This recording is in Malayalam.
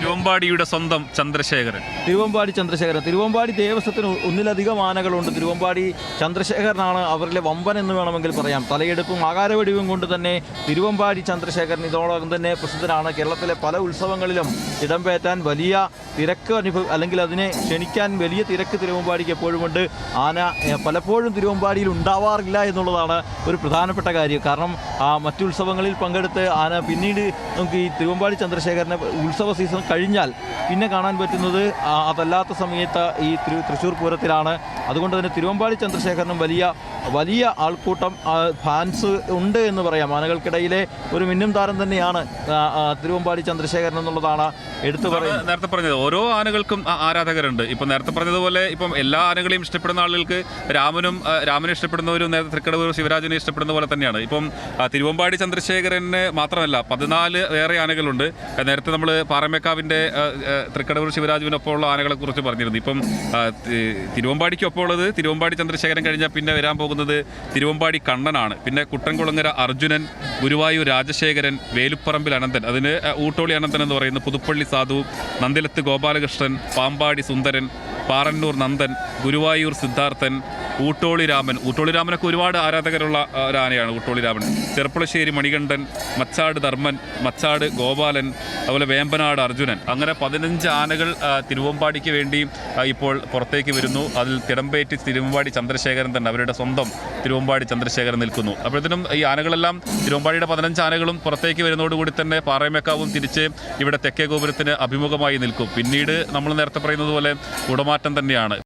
തിരുവമ്പാടിയുടെ സ്വന്തം ചന്ദ്രശേഖരൻ. തിരുവമ്പാടി ദേവസ്വത്തിന് ഒന്നിലധികം ആനകളുണ്ട്. തിരുവമ്പാടി ചന്ദ്രശേഖരനാണ് അവരിലെ വമ്പൻ എന്ന് വേണമെങ്കിൽ പറയാം. തലയെടുപ്പും ആകാരവടിവും കൊണ്ട് തന്നെ തിരുവമ്പാടി ചന്ദ്രശേഖരൻ ഇതോടൊപ്പം തന്നെ പ്രസിദ്ധനാണ്. കേരളത്തിലെ പല ഉത്സവങ്ങളിലും ഇടംപേറ്റാൻ വലിയ തിരക്ക് അല്ലെങ്കിൽ അതിനെ ക്ഷണിക്കാൻ വലിയ തിരക്ക് തിരുവമ്പാടിക്ക് എപ്പോഴുമുണ്ട്. ആന പലപ്പോഴും തിരുവമ്പാടിയിൽ ഉണ്ടാവാറില്ല എന്നുള്ളതാണ് ഒരു പ്രധാനപ്പെട്ട കാര്യം. കാരണം മറ്റു ഉത്സവങ്ങളിൽ പങ്കെടുത്ത് ആന പിന്നീട് നമുക്ക് ഈ തിരുവമ്പാടി ചന്ദ്രശേഖരനെ ഉത്സവ സീസൺ കഴിഞ്ഞാൽ പിന്നെ കാണാൻ പറ്റുന്നത് അതല്ലാത്ത സമയത്ത് ഈ തൃശ്ശൂർ പൂരത്തിലാണ്. അതുകൊണ്ട് തന്നെ തിരുവമ്പാടി ചന്ദ്രശേഖരനും വലിയ ആൾക്കൂട്ടം ഫാൻസ് ഉണ്ട് എന്ന് പറയാം. ആനകൾക്കിടയിലെ ഒരു മിന്നും താരം തന്നെയാണ് തിരുവമ്പാടി ചന്ദ്രശേഖരൻ എന്നുള്ളതാണ് എടുത്തു പറയുന്നത്. നേരത്തെ പറഞ്ഞത് ഓരോ ആനകൾക്കും ആരാധകരുണ്ട്. ഇപ്പം നേരത്തെ പറഞ്ഞതുപോലെ ഇപ്പം എല്ലാ ആനകളെയും ഇഷ്ടപ്പെടുന്ന ആളുകൾക്ക് രാമനെ ഇഷ്ടപ്പെടുന്നവരും നേരത്തെ തൃക്കടവൂർ ശിവരാജനെ ഇഷ്ടപ്പെടുന്ന പോലെ തന്നെയാണ്. ഇപ്പം തിരുവമ്പാടി ചന്ദ്രശേഖരന് മാത്രമല്ല 14 വേറെ ആനകളുണ്ട്. നേരത്തെ നമ്മൾ പാറമേക്കാവിൻ്റെ തൃക്കടവൂർ ശിവരാജുവിനൊപ്പമുള്ള ആനകളെ കുറിച്ച് പറഞ്ഞിരുന്നു. ഇപ്പം തിരുവമ്പാടിക്കൊപ്പം ഉള്ളത് തിരുവമ്പാടി ചന്ദ്രശേഖരൻ കഴിഞ്ഞാൽ പിന്നെ വരാൻ പോകുന്നത് തിരുവമ്പാടി കണ്ണനാണ്. പിന്നെ കുട്ടൻകുളങ്ങര അർജുനൻ, ഗുരുവായൂർ രാജശേഖരൻ, വേലുപ്പറമ്പിൽ അനന്തൻ, അതിന് ഊട്ടോളി അനന്തൻ എന്ന് പറയുന്നത്, പുതുപ്പള്ളി സാധു, നന്ദിലത്ത് ഗോപാലകൃഷ്ണൻ, പാമ്പാടി സുന്ദരൻ, പാറന്നൂർ നന്ദൻ, ഗുരുവായൂർ സിദ്ധാർത്ഥൻ, ഊട്ടോളി രാമനൊക്കെ ഒരുപാട് ആരാധകരുള്ള ഒരു ആനയാണ് ഊട്ടോളി രാമൻ. ചെറുപ്പുളശ്ശേരി മണികണ്ഠൻ, മച്ചാട് ധർമ്മൻ, മച്ചാട് ഗോപാലൻ, അതുപോലെ വേമ്പനാട് അർജുനൻ, അങ്ങനെ 15 ആനകൾ തിരുവമ്പാടിക്ക് വേണ്ടി ഇപ്പോൾ പുറത്തേക്ക് വരുന്നു. അതിൽ തിടമ്പേറ്റി തിരുവമ്പാടി ചന്ദ്രശേഖരൻ തന്നെ, അവരുടെ സ്വന്തം തിരുവമ്പാടി ചന്ദ്രശേഖരൻ നിൽക്കുന്നു. അപ്പോഴത്തേനും ഈ ആനകളെല്ലാം തിരുവമ്പാടിയുടെ 15 ആനകളും പുറത്തേക്ക് വരുന്നതോടുകൂടി തന്നെ പാറമേക്കാവും തിരിച്ച് ഇവിടെ തെക്കേ ഗോപുരത്തിന് അഭിമുഖമായി നിൽക്കും. പിന്നീട് നമ്മൾ നേരത്തെ പറയുന്നത് പോലെ കുടമാറ്റം തന്നെയാണ്.